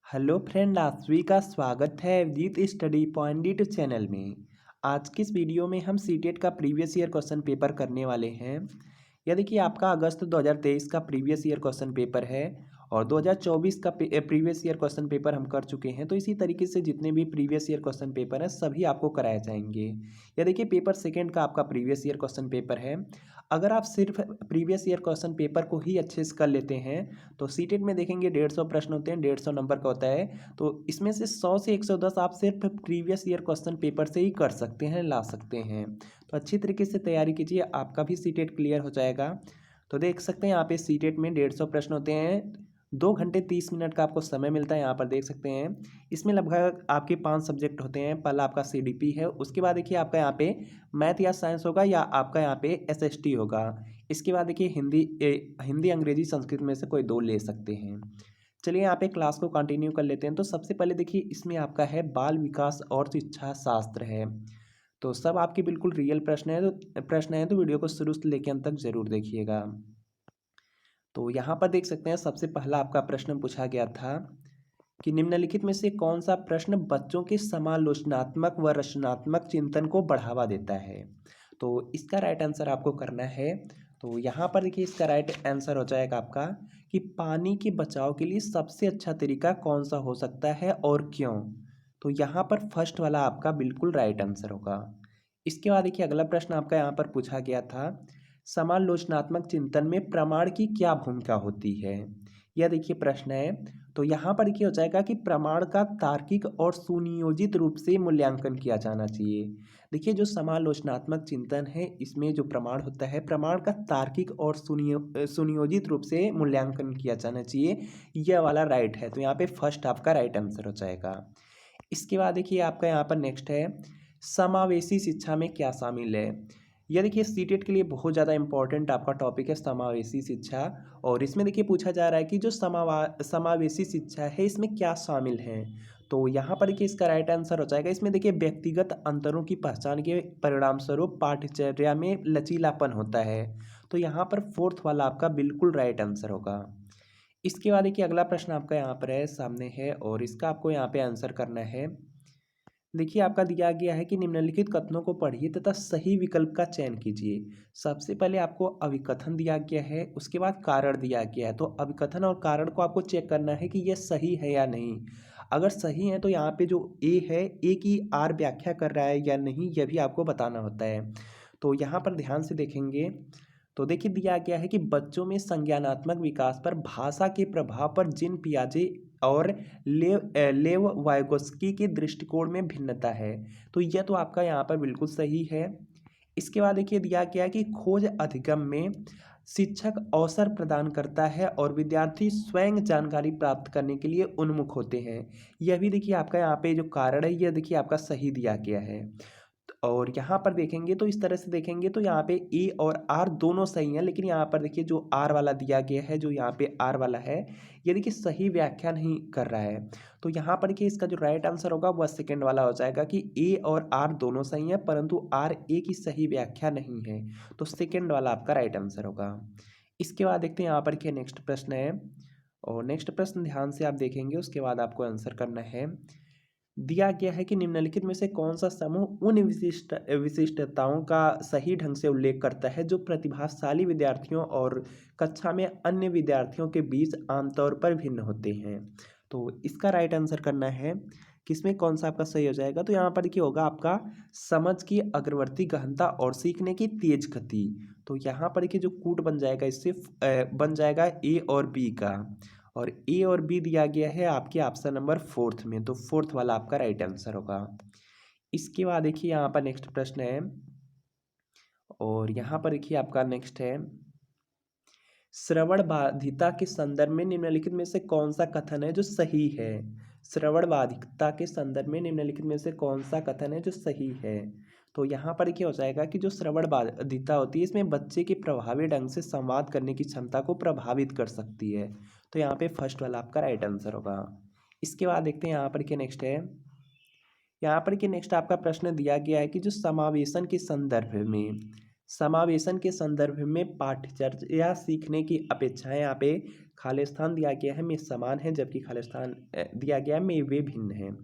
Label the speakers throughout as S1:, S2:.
S1: Hello friend, आप सभी का स्वागत है Abhijit study point YouTube channel में। आज की इस वीडियो में हम सीटेट का प्रीवियस ईयर क्वेश्चन पेपर करने वाले हैं। यह देखिए आपका अगस्त 2023 का प्रीवियस ईयर क्वेश्चन पेपर है और 2024 का प्रीवियस ईयर क्वेश्चन पेपर हम कर चुके हैं। तो इसी तरीके से जितने भी प्रीवियस ईयर क्वेश्चन पेपर हैं सभी आपको कराए जाएंगे। यह देखिए पेपर सेकेंड का आपका प्रीवियस ईयर क्वेश्चन पेपर है। अगर आप सिर्फ प्रीवियस ईयर क्वेश्चन पेपर को ही अच्छे से कर लेते हैं तो सीटेट में देखेंगे 150 प्रश्न होते हैं, 150 नंबर का होता है। तो इसमें से 100 से 110 आप सिर्फ प्रीवियस ईयर क्वेश्चन पेपर से ही कर सकते हैं, ला सकते हैं। तो अच्छी तरीके से तैयारी कीजिए, आपका भी सीटेट क्लियर हो जाएगा। तो देख सकते हैं यहाँ पे सीटेट में 150 प्रश्न होते हैं। 2 घंटे 30 मिनट का आपको समय मिलता है, यहाँ पर देख सकते हैं। इसमें लगभग आपके 5 सब्जेक्ट होते हैं। पहला आपका सीडीपी है, उसके बाद देखिए आपका यहाँ पे मैथ या साइंस होगा या आपका यहाँ पे एसएसटी होगा। इसके बाद देखिए हिंदी अंग्रेजी संस्कृत में से कोई दो ले सकते हैं। चलिए यहाँ पे क्लास को कंटिन्यू कर लेते हैं। तो सबसे पहले देखिए इसमें आपका है बाल विकास और शिक्षा शास्त्र है। तो सब आपके बिल्कुल रियल प्रश्न है तो वीडियो को शुरू से लेकर अंत तक जरूर देखिएगा। तो यहाँ पर देख सकते हैं सबसे पहला आपका प्रश्न पूछा गया था कि निम्नलिखित में से कौन सा प्रश्न बच्चों के समालोचनात्मक व रचनात्मक चिंतन को बढ़ावा देता है। तो इसका राइट आंसर आपको करना है। तो यहाँ पर देखिए इसका राइट आंसर हो जाएगा आपका कि पानी के बचाव के लिए सबसे अच्छा तरीका कौन सा हो सकता है और क्यों। तो यहाँ पर फर्स्ट वाला आपका बिल्कुल राइट आंसर होगा। इसके बाद देखिए अगला प्रश्न आपका यहाँ पर पूछा गया था, समालोचनात्मक चिंतन में प्रमाण की क्या भूमिका होती है। यह देखिए प्रश्न है। तो यहाँ पर क्या हो जाएगा कि प्रमाण का तार्किक और सुनियोजित रूप से मूल्यांकन किया जाना चाहिए। देखिए जो समालोचनात्मक चिंतन है इसमें जो प्रमाण होता है, प्रमाण का तार्किक और सुनियोजित रूप से मूल्यांकन किया जाना चाहिए। यह वाला राइट है, तो यहाँ पे फर्स्ट आपका राइट आंसर हो जाएगा। इसके बाद देखिए आपका यहाँ पर नेक्स्ट है, समावेशी शिक्षा में क्या शामिल है। यह देखिए सीटेट के लिए बहुत ज़्यादा इंपॉर्टेंट आपका टॉपिक है समावेशी शिक्षा। और इसमें देखिए पूछा जा रहा है कि जो समावेशी शिक्षा है इसमें क्या शामिल है। तो यहाँ पर देखिए इसका राइट आंसर हो जाएगा, इसमें देखिए व्यक्तिगत अंतरों की पहचान के परिणाम स्वरूप पाठ्यचर्या में लचीलापन होता है। तो यहाँ पर फोर्थ वाला आपका बिल्कुल राइट आंसर होगा। इसके बाद देखिए अगला प्रश्न आपका यहाँ पर है, सामने है और इसका आपको यहाँ पे आंसर करना है। देखिए आपका दिया गया है कि निम्नलिखित कथनों को पढ़िए तथा सही विकल्प का चयन कीजिए। सबसे पहले आपको अभिकथन दिया गया है, उसके बाद कारण दिया गया है। तो अभिकथन और कारण को आपको चेक करना है कि यह सही है या नहीं। अगर सही है तो यहाँ पे जो ए है, ए की आर व्याख्या कर रहा है या नहीं, यह भी आपको बताना होता है। तो यहाँ पर ध्यान से देखेंगे तो देखिए दिया गया है कि बच्चों में संज्ञानात्मक विकास पर भाषा के प्रभाव पर जीन पियाजे और लेव वाइगोस्की के दृष्टिकोण में भिन्नता है। तो यह तो आपका यहाँ पर बिल्कुल सही है। इसके बाद देखिए दिया गया है कि खोज अधिगम में शिक्षक अवसर प्रदान करता है और विद्यार्थी स्वयं जानकारी प्राप्त करने के लिए उन्मुख होते हैं। यह भी देखिए आपका यहाँ पे जो कारण है यह देखिए आपका सही दिया गया है। और यहाँ पर देखेंगे तो इस तरह से देखेंगे तो यहाँ पे ए और आर दोनों सही हैं, लेकिन यहाँ पर देखिए जो आर वाला दिया गया है, जो यहाँ पे आर वाला है ये देखिए सही व्याख्या नहीं कर रहा है। तो यहाँ पर देखिए इसका जो राइट आंसर होगा वह सेकंड वाला हो जाएगा कि ए और आर दोनों सही है परंतु आर ए की सही व्याख्या नहीं है। तो सेकंड वाला आपका राइट आंसर होगा। इसके बाद देखते हैं यहाँ पर क्या नेक्स्ट प्रश्न है। और नेक्स्ट प्रश्न ध्यान से आप देखेंगे, उसके बाद आपको आंसर करना है। दिया गया है कि निम्नलिखित में से कौन सा समूह उन विशिष्टताओं का सही ढंग से उल्लेख करता है जो प्रतिभाशाली विद्यार्थियों और कक्षा में अन्य विद्यार्थियों के बीच आमतौर पर भिन्न होते हैं। तो इसका राइट आंसर करना है किसमें कौन सा आपका सही हो जाएगा। तो यहाँ पर देखिए होगा आपका समझ की अग्रवर्ती गहनता और सीखने की तेज गति। तो यहाँ पर देखिए जो कूट बन जाएगा इससे बन जाएगा ए और बी का। और ए और बी दिया गया है आपके ऑप्शन नंबर फोर्थ में, तो फोर्थ वाला आपका राइट आंसर होगा। इसके बाद देखिए यहाँ पर नेक्स्ट प्रश्न है और यहाँ पर देखिए आपका नेक्स्ट है, श्रवण बाधिता के संदर्भ में निम्नलिखित में से कौन सा कथन है जो सही है। श्रवण बाधिता के संदर्भ में निम्नलिखित में से कौन सा कथन है जो सही है। तो यहाँ पर क्या हो जाएगा कि जो श्रवण बाधिता होती है इसमें बच्चे के प्रभावी ढंग से संवाद करने की क्षमता को प्रभावित कर सकती है। तो यहाँ पे फर्स्ट वाला आपका राइट आंसर होगा। इसके बाद देखते हैं यहाँ पर क्या नेक्स्ट है। यहाँ पर कि नेक्स्ट आपका प्रश्न दिया गया है कि जो समावेशन के संदर्भ में समावेशन के संदर्भ में पाठ्यचर्या सीखने की अपेक्षाएं, यहाँ पे खालिस्तान दिया गया है में समान है, जबकि खालिस्तान दिया गया है में वे भिन्न हैं।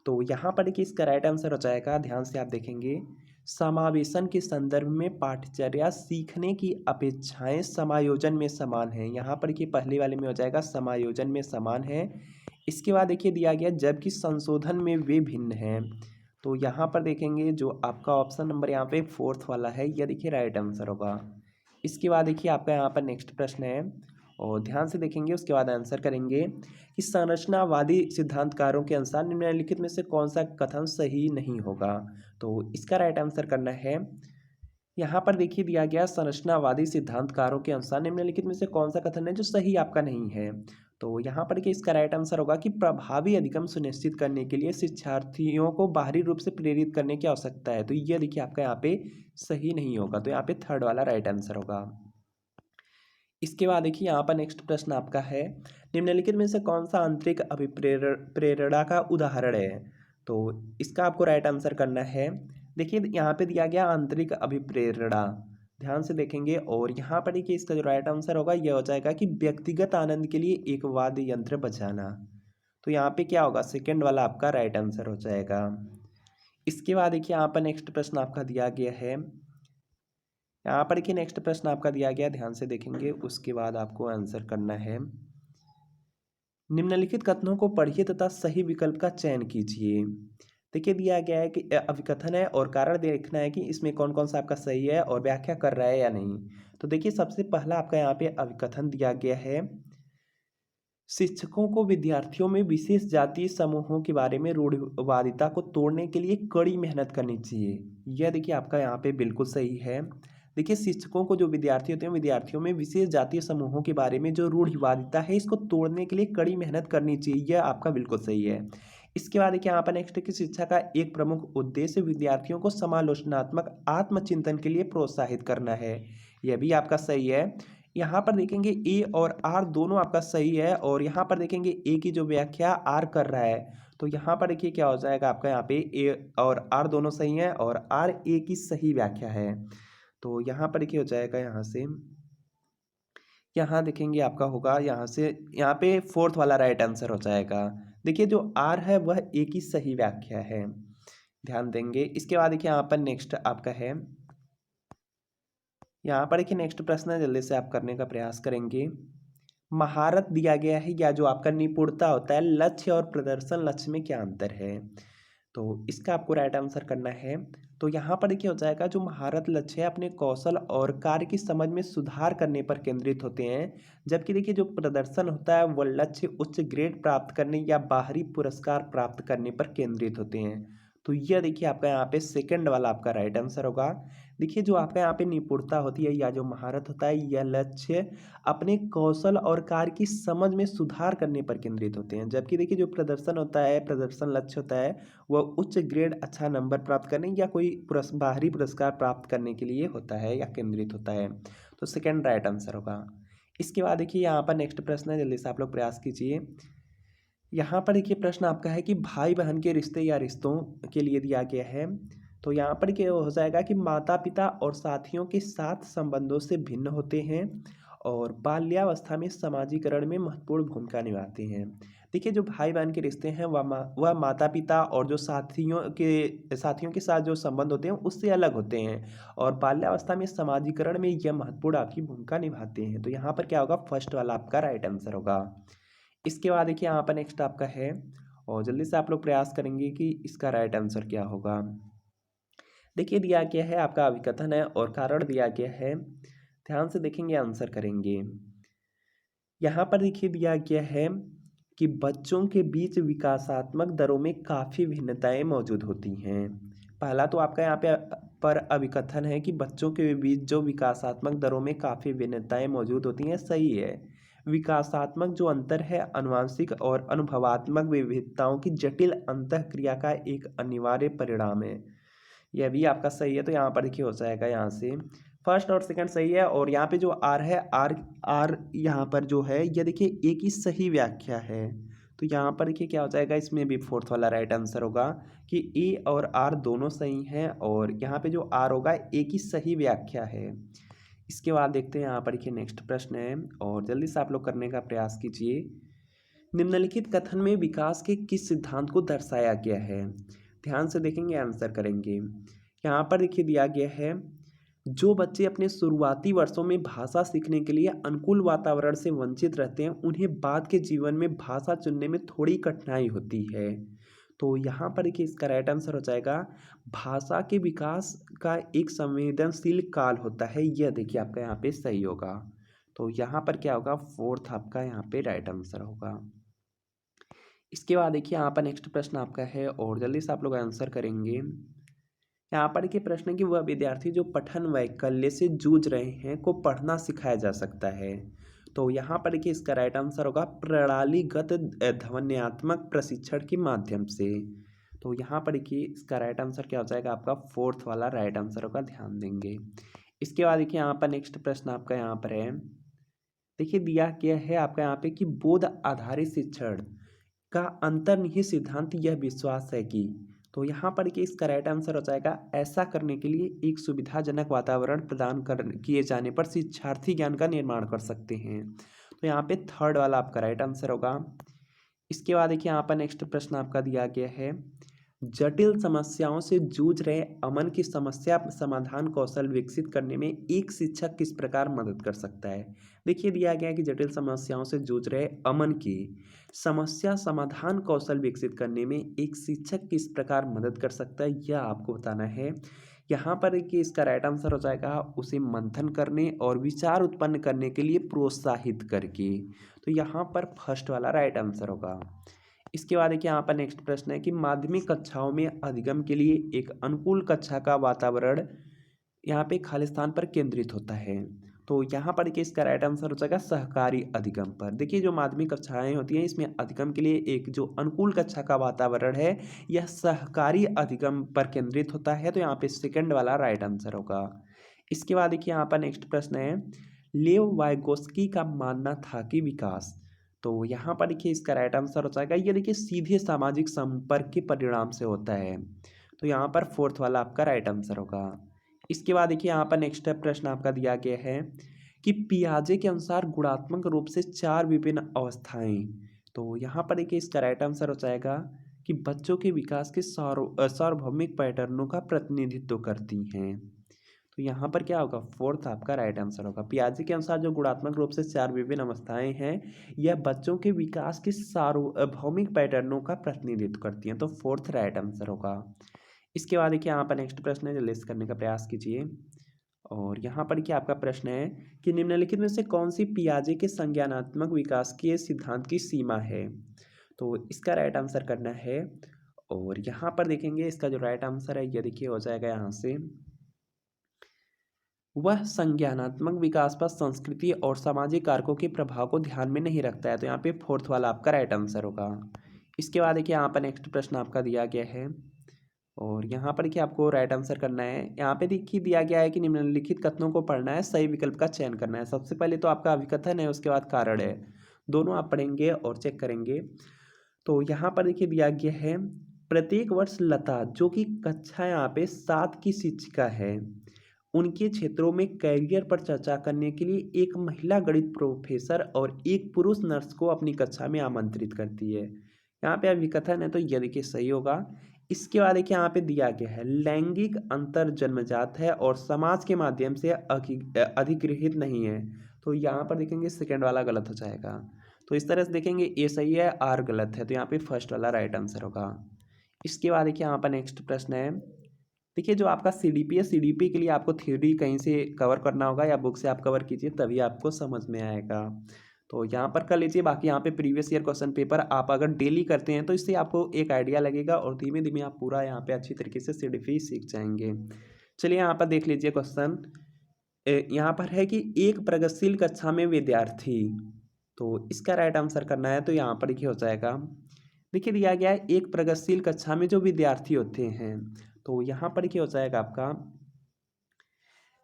S1: तो यहाँ पर देखिए इसका राइट आंसर हो जाएगा, ध्यान से आप देखेंगे, समावेशन के संदर्भ में पाठ्यचर्या सीखने की अपेक्षाएं समायोजन में समान है। यहाँ पर देखिए पहले वाले में हो जाएगा समायोजन में समान है। इसके बाद देखिए दिया गया जबकि संशोधन में वे भिन्न हैं। तो यहाँ पर देखेंगे जो आपका ऑप्शन नंबर यहाँ पे फोर्थ वाला है, यह देखिए राइट आंसर होगा। इसके बाद देखिए आपका यहाँ पर नेक्स्ट प्रश्न है और ध्यान से देखेंगे, उसके बाद आंसर करेंगे कि संरचनावादी सिद्धांतकारों के अनुसार निम्नलिखित में से कौन सा कथन सही नहीं होगा। तो इसका राइट आंसर करना है, यहाँ पर देखिए दिया गया संरचनावादी सिद्धांतकारों के अनुसार निम्नलिखित में से कौन सा कथन है जो सही आपका नहीं है। तो यहाँ पर देखिए इसका राइट आंसर होगा कि प्रभावी अधिगम सुनिश्चित करने के लिए शिक्षार्थियों को बाहरी रूप से प्रेरित करने की आवश्यकता है। तो ये देखिए आपका यहाँ पे सही नहीं होगा, तो यहाँ पे थर्ड वाला राइट आंसर होगा। इसके बाद देखिए यहाँ पर नेक्स्ट प्रश्न आपका है, निम्नलिखित में से कौन सा आंतरिक अभिप्रेरणा का उदाहरण है। तो इसका आपको राइट आंसर करना है। देखिए यहाँ पे दिया गया आंतरिक अभिप्रेरणा, ध्यान से देखेंगे, और यहाँ पर देखिए इसका जो राइट आंसर होगा यह हो जाएगा कि व्यक्तिगत आनंद के लिए एक वाद्य यंत्र बजाना। तो यहाँ पे क्या होगा, सेकेंड वाला आपका राइट आंसर हो जाएगा। इसके बाद देखिए यहाँ पर नेक्स्ट प्रश्न आपका दिया गया है, यहाँ पर देखिए नेक्स्ट प्रश्न आपका दिया गया, ध्यान से देखेंगे, उसके बाद आपको आंसर करना है। निम्नलिखित कथनों को पढ़िए तथा सही विकल्प का चयन कीजिए। देखिए दिया गया है कि अभिकथन है और कारण देखना है कि इसमें कौन कौन सा आपका सही है और व्याख्या कर रहा है या नहीं। तो देखिए सबसे पहला आपका यहाँ पे अभिकथन दिया गया है, शिक्षकों को विद्यार्थियों में विशेष जातीय समूहों के बारे में रूढ़िवादिता को तोड़ने के लिए कड़ी मेहनत करनी चाहिए। यह देखिए आपका यहाँ पे बिल्कुल सही है। देखिए शिक्षकों को जो विद्यार्थी होते हैं, विद्यार्थियों में विशेष जातीय समूहों के बारे में जो रूढ़िवादिता है इसको तोड़ने के लिए कड़ी मेहनत करनी चाहिए, यह आपका बिल्कुल सही है। इसके बाद देखिए यहाँ पर नेक्स्ट की शिक्षा का एक प्रमुख उद्देश्य विद्यार्थियों को समालोचनात्मक आत्मचिंतन के लिए प्रोत्साहित करना है, यह भी आपका सही है। यहाँ पर देखेंगे ए और आर दोनों आपका सही है, और यहाँ पर देखेंगे ए की जो व्याख्या आर कर रहा है, तो यहाँ पर देखिए क्या हो जाएगा आपका, यहाँ पे ए और आर दोनों सही हैं और आर ए की सही व्याख्या है। तो यहाँ पर देखिए हो जाएगा, यहाँ से यहाँ देखेंगे आपका होगा, यहाँ से यहाँ पे फोर्थ वाला राइट आंसर हो जाएगा। देखिए जो आर है वह ए की सही व्याख्या है, ध्यान देंगे। इसके बाद देखिए यहाँ पर नेक्स्ट आपका है, यहाँ पर देखिए नेक्स्ट प्रश्न है, जल्दी से आप करने का प्रयास करेंगे। महारत दिया गया है या जो आपका निपुणता होता है, लक्ष्य और प्रदर्शन लक्ष्य में क्या अंतर है। तो इसका आपको राइट आंसर करना है। तो यहाँ पर देखिए हो जाएगा, जो महारत लक्ष्य है अपने कौशल और कार्य की समझ में सुधार करने पर केंद्रित होते हैं, जबकि देखिए जो प्रदर्शन होता है वह लक्ष्य उच्च ग्रेड प्राप्त करने या बाहरी पुरस्कार प्राप्त करने पर केंद्रित होते हैं। तो यह देखिए आपका यहाँ पे सेकंड वाला आपका राइट आंसर होगा। देखिए जो आपका यहाँ पे निपुणता होती है या जो महारत होता है, यह लक्ष्य अपने कौशल और कार्य की समझ में सुधार करने पर केंद्रित होते हैं, जबकि देखिए जो प्रदर्शन होता है, प्रदर्शन लक्ष्य होता है, वह उच्च ग्रेड अच्छा नंबर प्राप्त करने या कोई बाहरी पुरस्कार प्राप्त करने के लिए होता है या केंद्रित होता है। तो सेकंड राइट आंसर होगा। इसके बाद देखिए यहाँ पर नेक्स्ट प्रश्न है, जल्दी से आप लोग प्रयास कीजिए। यहाँ पर देखिए प्रश्न आपका है कि भाई बहन के रिश्ते या रिश्तों के लिए दिया गया है। तो यहाँ पर क्या हो जाएगा कि माता पिता और साथियों के साथ संबंधों से भिन्न होते हैं और बाल्यावस्था में समाजीकरण में महत्वपूर्ण भूमिका निभाते हैं। देखिए जो भाई बहन के रिश्ते हैं वह माता पिता और जो साथियों के साथ जो संबंध होते हैं उससे अलग होते हैं, और बाल्यावस्था में समाजीकरण में यह महत्वपूर्ण आपकी भूमिका निभाते हैं। तो यहाँ पर क्या होगा, फर्स्ट वाला आपका राइट आंसर होगा। इसके बाद देखिए यहाँ पर नेक्स्ट आपका है, और जल्दी से आप लोग प्रयास करेंगे कि इसका राइट आंसर क्या होगा। देखिए दिया गया है आपका अभिकथन है और कारण दिया गया है, ध्यान से देखेंगे आंसर करेंगे। यहाँ पर देखिए दिया गया है कि बच्चों के बीच विकासात्मक दरों में काफ़ी भिन्नताएं मौजूद होती हैं। पहला तो आपका यहाँ पे पर अभिकथन है कि बच्चों के बीच जो विकासात्मक दरों में काफ़ी भिन्नताएं मौजूद होती हैं, सही है। विकासात्मक जो अंतर है आनुवंशिक और अनुभवात्मक विविधताओं की जटिल अंतःक्रिया का एक अनिवार्य परिणाम है, यह भी आपका सही है। तो यहाँ पर देखिए हो जाएगा, यहाँ से फर्स्ट और सेकंड सही है, और यहाँ पे जो आर है, आर आर यहाँ पर जो है यह देखिए ए की सही व्याख्या है। तो यहाँ पर देखिए क्या हो जाएगा, इसमें भी फोर्थ वाला राइट आंसर होगा कि ए और आर दोनों सही हैं और यहाँ पे जो आर होगा ए की सही व्याख्या है। इसके बाद देखते हैं यहाँ पर देखिए नेक्स्ट प्रश्न है और जल्दी से आप लोग करने का प्रयास कीजिए। निम्नलिखित कथन में विकास के किस सिद्धांत को दर्शाया गया है? ध्यान से देखेंगे, आंसर करेंगे। यहाँ पर देखिए दिया गया है, जो बच्चे अपने शुरुआती वर्षों में भाषा सीखने के लिए अनुकूल वातावरण से वंचित रहते हैं उन्हें बाद के जीवन में भाषा चुनने में थोड़ी कठिनाई होती है। तो यहाँ पर देखिए इसका राइट आंसर हो जाएगा, भाषा के विकास का एक संवेदनशील काल होता है। यह देखिए आपका यहाँ पे सही होगा। तो यहाँ पर क्या होगा, फोर्थ आपका यहाँ पे राइट आंसर होगा। इसके बाद देखिए यहाँ पर नेक्स्ट प्रश्न आपका है और जल्दी से आप लोग आंसर करेंगे। यहाँ पर देखिए प्रश्न है कि वह विद्यार्थी जो पठन वैकल्य से जूझ रहे हैं को पढ़ना सिखाया जा सकता है। तो यहाँ पर देखिए इसका राइट आंसर होगा प्रणालीगत ध्वन्यात्मक प्रशिक्षण के माध्यम से। तो यहाँ पर देखिए इसका राइट आंसर क्या हो जाएगा, आपका फोर्थ वाला राइट आंसर होगा, ध्यान देंगे। इसके बाद देखिए यहाँ पर नेक्स्ट प्रश्न आपका यहाँ पर है, देखिए दिया गया है आपका यहाँ पे कि बोध आधारित शिक्षण का अंतर्निहित सिद्धांत यह विश्वास है कि। तो यहाँ पर कि इसका राइट आंसर हो जाएगा, ऐसा करने के लिए एक सुविधाजनक वातावरण प्रदान कर किए जाने पर शिक्षार्थी ज्ञान का निर्माण कर सकते हैं। तो यहाँ पे थर्ड वाला आपका राइट आंसर होगा। इसके बाद देखिए यहाँ पर नेक्स्ट प्रश्न आपका दिया गया है, जटिल समस्याओं से जूझ रहे अमन की समस्या समाधान कौशल विकसित करने में एक शिक्षक किस प्रकार मदद कर सकता है। देखिए दिया गया है कि जटिल समस्याओं से जूझ रहे अमन की समस्या समाधान कौशल विकसित करने में एक शिक्षक किस प्रकार मदद कर सकता है, यह आपको बताना है। यहाँ पर देखिए इसका राइट आंसर हो जाएगा, उसे मंथन करने और विचार उत्पन्न करने के लिए प्रोत्साहित करके। तो यहाँ पर फर्स्ट वाला राइट आंसर होगा। इसके बाद देखिए यहाँ पर नेक्स्ट प्रश्न है कि माध्यमिक कक्षाओं में अधिगम के लिए एक अनुकूल कक्षा का वातावरण यहाँ पे खालिस्तान पर केंद्रित होता है। तो यहाँ पर देखिए इसका राइट आंसर हो जाएगा सहकारी अधिगम पर। देखिए जो माध्यमिक कक्षाएं होती हैं इसमें अधिगम के लिए एक जो अनुकूल कक्षा का वातावरण है यह सहकारी अधिगम पर केंद्रित होता है। तो यहाँ पे सेकंड वाला राइट आंसर होगा। इसके बाद देखिए यहाँ पर नेक्स्ट प्रश्न है, लेव वाइगोस्की का मानना था कि विकास। तो यहाँ पर देखिए इसका राइट आंसर हो जाएगा, ये देखिए सीधे सामाजिक संपर्क के परिणाम से होता है। तो यहाँ पर फोर्थ वाला आपका राइट आंसर होगा। इसके बाद देखिए यहाँ पर नेक्स्ट प्रश्न आपका दिया गया है कि पियाजे के अनुसार गुणात्मक रूप से 4 विभिन्न अवस्थाएं। तो यहाँ पर देखिए इसका राइट आंसर हो जाएगा कि बच्चों के विकास के सार्वभौमिक पैटर्नों का प्रतिनिधित्व करती हैं। तो यहाँ पर क्या होगा, फोर्थ आपका राइट आंसर होगा। पियाजे के अनुसार जो गुणात्मक रूप से 4 विभिन्न अवस्थाएं हैं यह बच्चों के विकास के सार्वभौमिक पैटर्नों का प्रतिनिधित्व करती हैं। तो फोर्थ राइट आंसर होगा। इसके बाद देखिए यहाँ पर नेक्स्ट प्रश्न है, जल्दी करने का प्रयास कीजिए। और यहाँ पर क्या आपका प्रश्न है कि निम्नलिखित में से कौन सी पियाजे के संज्ञानात्मक विकास के सिद्धांत की सीमा है। तो इसका राइट आंसर करना है और यहाँ पर देखेंगे इसका जो राइट आंसर है यह देखिए हो जाएगा यहाँ से, वह संज्ञानात्मक विकास पर संस्कृति और सामाजिक कारकों के प्रभाव को ध्यान में नहीं रखता है। तो यहाँ पे फोर्थ वाला आपका राइट आंसर होगा। इसके बाद देखिए यहाँ पर नेक्स्ट प्रश्न आपका दिया गया है और यहाँ पर देखिए आपको राइट आंसर करना है। यहाँ पे देखिए दिया गया है कि निम्नलिखित कथनों को पढ़ना है, सही विकल्प का चयन करना है। सबसे पहले तो आपका अभिकथन है, उसके बाद कारण है, दोनों आप पढ़ेंगे और चेक करेंगे। तो यहाँ पर देखिए दिया गया है, प्रत्येक वर्ष लता जो कि कक्षा यहाँ पे 7 की शिक्षिका है उनके क्षेत्रों में कैरियर पर चर्चा करने के लिए एक महिला गणित प्रोफेसर और एक पुरुष नर्स को अपनी कक्षा में आमंत्रित करती है। यहाँ पे अभिकथन है तो यह देखिए सही होगा। इसके बाद देखिए यहाँ पे दिया गया है, लैंगिक अंतर जन्मजात है और समाज के माध्यम से अधिगृहित नहीं है। तो यहाँ पर देखेंगे सेकेंड वाला गलत हो जाएगा। तो इस तरह से देखेंगे ए सही है, आर गलत है। तो यहाँ पे फर्स्ट वाला राइट आंसर होगा। इसके बाद देखिए यहाँ पर नेक्स्ट प्रश्न है, देखिए जो आपका सीडीपी है, सीडीपी के लिए आपको थ्योरी कहीं से कवर करना होगा या बुक से आप कवर कीजिए तभी आपको समझ में आएगा। तो यहाँ पर कर लीजिए। बाकी यहाँ पे प्रीवियस ईयर क्वेश्चन पेपर आप अगर डेली करते हैं तो इससे आपको एक आइडिया लगेगा और धीमे धीमे आप पूरा यहाँ पे अच्छी तरीके से सीडीपी सीख जाएंगे। चलिए यहाँ पर देख लीजिए क्वेश्चन। यहाँ पर है कि एक प्रगतिशील कक्षा में विद्यार्थी, तो इसका राइट आंसर करना है। तो यहाँ पर देखिए हो जाएगा, देखिए दिया गया है एक प्रगतिशील कक्षा में जो विद्यार्थी होते हैं। तो यहाँ पर क्या हो जाएगा आपका,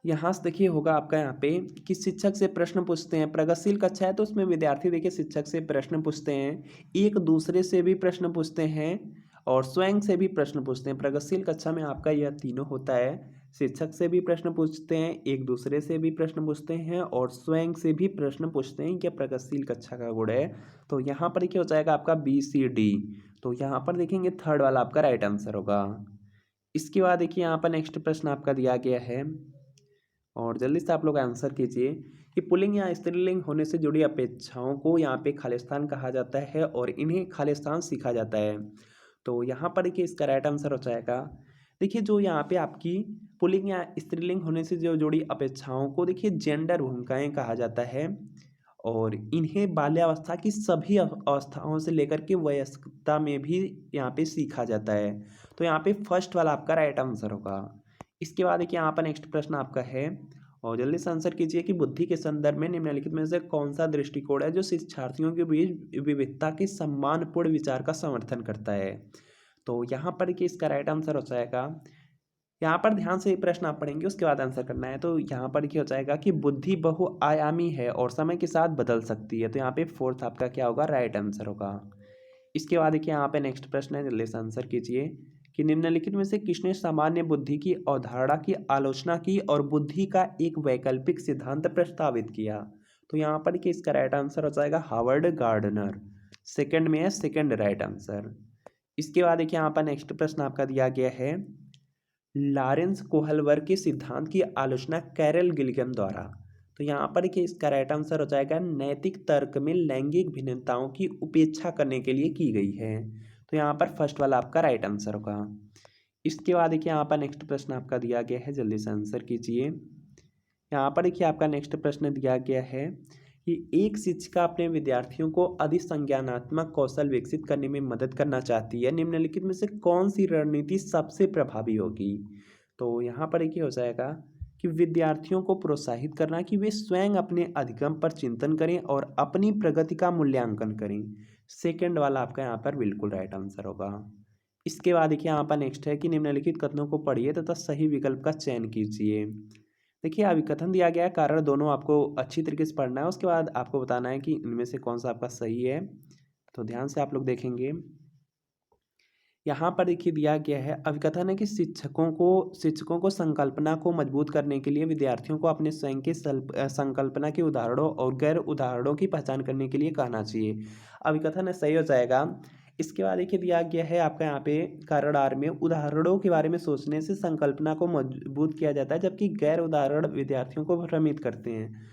S1: यहाँ से देखिए होगा आपका यहाँ पे कि शिक्षक से प्रश्न पूछते हैं। प्रगतिशील कक्षा है तो उसमें विद्यार्थी देखिए शिक्षक से प्रश्न पूछते हैं, एक दूसरे से भी प्रश्न पूछते हैं और स्वयं से भी प्रश्न पूछते हैं। प्रगतिशील कक्षा में आपका यह तीनों होता है। शिक्षक से भी प्रश्न पूछते हैं, एक दूसरे से भी प्रश्न पूछते हैं और स्वयं से भी प्रश्न पूछते हैं। यह प्रगतिशील कक्षा का गुण है। तो यहाँ पर क्या हो जाएगा आपका BCD। तो यहाँ पर देखेंगे थर्ड वाला आपका राइट आंसर होगा। इसके बाद देखिए यहाँ पर नेक्स्ट प्रश्न आपका दिया गया है और जल्दी से आप लोग आंसर कीजिए कि पुल्लिंग या स्त्रीलिंग होने से जुड़ी अपेक्षाओं को यहाँ पे खालिस्तान कहा जाता है और इन्हें खालिस्तान सीखा जाता है। तो यहाँ पर देखिए इसका राइट आंसर हो जाएगा। देखिए जो यहाँ पे आपकी पुल्लिंग या स्त्रीलिंग होने से जो जुड़ी अपेक्षाओं को देखिए जेंडर भूमिकाएं कहा जाता है और इन्हें बाल्यावस्था की सभी अवस्थाओं से लेकर के वयस्कता में भी यहाँ पे सीखा जाता है। तो यहाँ पे फर्स्ट वाला आपका राइट आंसर होगा। इसके बाद देखिए यहाँ पर नेक्स्ट प्रश्न आपका है और जल्दी से आंसर कीजिए कि बुद्धि के संदर्भ में निम्नलिखित में से कौन सा दृष्टिकोण है जो शिक्षार्थियों के बीच विविधता के सम्मानपूर्ण विचार का समर्थन करता है। तो यहाँ पर कि इसका राइट आंसर हो जाएगा, यहाँ पर ध्यान से प्रश्न आप पढ़ेंगे उसके बाद आंसर करना है। तो यहाँ पर क्या हो जाएगा कि बुद्धि बहुआयामी है और समय के साथ बदल सकती है। तो यहाँ पे फोर्थ आपका क्या होगा, राइट आंसर होगा। इसके बाद देखिए यहाँ पे नेक्स्ट प्रश्न है, जल्दी से आंसर कीजिए कि निम्नलिखित में से किसने सामान्य बुद्धि की अवधारणा की आलोचना की और बुद्धि का एक वैकल्पिक सिद्धांत प्रस्तावित किया। तो यहाँ पर कि इसका राइट आंसर हो जाएगा हार्वर्ड गार्डनर। सेकंड में है, सेकंड राइट आंसर। इसके बाद देखिए यहाँ पर नेक्स्ट प्रश्न आपका दिया गया है, लॉरेंस कोहलवर्ग के सिद्धांत की आलोचना कैरल गिलिगन द्वारा। तो यहाँ पर कि इसका राइट आंसर हो जाएगा नैतिक तर्क में लैंगिक भिन्नताओं की उपेक्षा करने के लिए की गई है। तो यहाँ पर फर्स्ट वाला आपका राइट आंसर होगा। इसके बाद देखिए यहाँ पर नेक्स्ट प्रश्न आपका दिया गया है, जल्दी से आंसर कीजिए। यहाँ पर देखिए आपका नेक्स्ट प्रश्न दिया गया है कि एक शिक्षिका अपने विद्यार्थियों को अधिक संज्ञानात्मक कौशल विकसित करने में मदद करना चाहती है, निम्नलिखित में से कौन सी रणनीति सबसे प्रभावी होगी। तो यहाँ पर एक ही हो जाएगा कि विद्यार्थियों को प्रोत्साहित करना कि वे स्वयं अपने अधिगम पर चिंतन करें और अपनी प्रगति का मूल्यांकन करें। सेकंड वाला आपका यहाँ पर बिल्कुल राइट आंसर होगा। इसके बाद देखिए यहाँ पर नेक्स्ट है कि निम्नलिखित कथनों को पढ़िए तथा सही विकल्प का चयन कीजिए। देखिए अभिकथन दिया गया है, कारण दोनों आपको अच्छी तरीके से पढ़ना है, उसके बाद आपको बताना है कि इनमें से कौन सा आपका सही है। तो ध्यान से आप लोग देखेंगे, यहाँ पर देखिए दिया गया है अभिकथन है कि शिक्षकों को संकल्पना को मजबूत करने के लिए विद्यार्थियों को अपने स्वयं के संकल्पना के उदाहरणों और गैर उदाहरणों की पहचान करने के लिए कहना चाहिए। अभिकथन सही हो जाएगा। इसके बाद देखिए दिया गया है आपका यहाँ पे कारण आर में, उदाहरणों के बारे में सोचने से संकल्पना को मजबूत किया जाता है जबकि गैर उदाहरण विद्यार्थियों को भ्रमित करते हैं।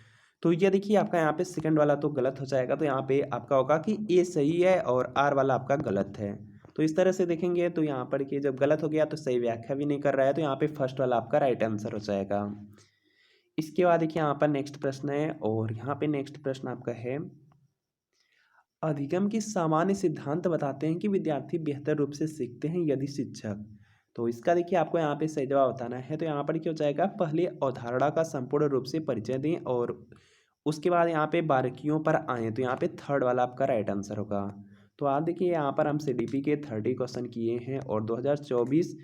S1: तो ये देखिए आपका यहाँ पे सेकंड वाला तो गलत हो जाएगा। तो यहाँ पे आपका होगा कि ए सही है और आर वाला आपका गलत है। तो इस तरह से देखेंगे तो यहाँ पर कि जब गलत हो गया तो सही व्याख्या भी नहीं कर रहा है, तो यहाँ पे फर्स्ट वाला आपका राइट आंसर हो जाएगा। इसके बाद देखिए यहाँ पर नेक्स्ट प्रश्न है और यहाँ पे नेक्स्ट प्रश्न आपका है, अधिगम के सामान्य सिद्धांत बताते हैं कि विद्यार्थी बेहतर रूप से सीखते हैं यदि शिक्षक। तो इसका देखिए आपको यहाँ पे सही जवाब बताना है। तो यहाँ पर क्या हो जाएगा, पहले अवधारणा का संपूर्ण रूप से परिचय दें और उसके बाद यहाँ पे बारीकियों पर आएँ। तो यहाँ पे थर्ड वाला आपका राइट आंसर होगा। तो आप देखिए यहाँ पर हम CDP के 30 क्वेश्चन किए हैं और 2024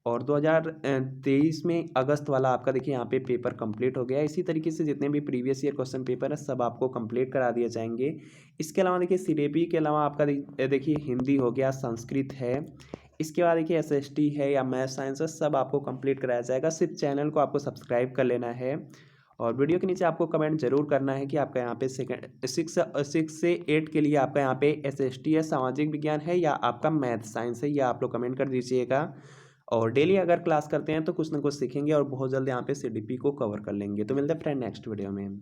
S1: और 2023 में अगस्त वाला आपका देखिए यहाँ पे पेपर कंप्लीट हो गया है। इसी तरीके से जितने भी प्रीवियस ईयर क्वेश्चन पेपर है सब आपको कंप्लीट करा दिए जाएंगे। इसके अलावा देखिए CDP के अलावा आपका देखिए हिंदी हो गया, संस्कृत है, इसके बाद देखिए SST है या मैथ साइंस है, सब आपको कंप्लीट कराया जाएगा। सिर्फ चैनल को आपको सब्सक्राइब कर लेना है और वीडियो के नीचे आपको कमेंट जरूर करना है कि आपका यहाँ पे 6 से 8 के लिए आपका यहाँ पे SST है, सामाजिक विज्ञान है या आपका मैथ साइंस है, या आप लोग कमेंट कर दीजिएगा। और डेली अगर क्लास करते हैं तो कुछ ना कुछ सीखेंगे और बहुत जल्द यहाँ पे CDP को कवर कर लेंगे। तो मिलते हैं फ्रेंड नेक्स्ट वीडियो में।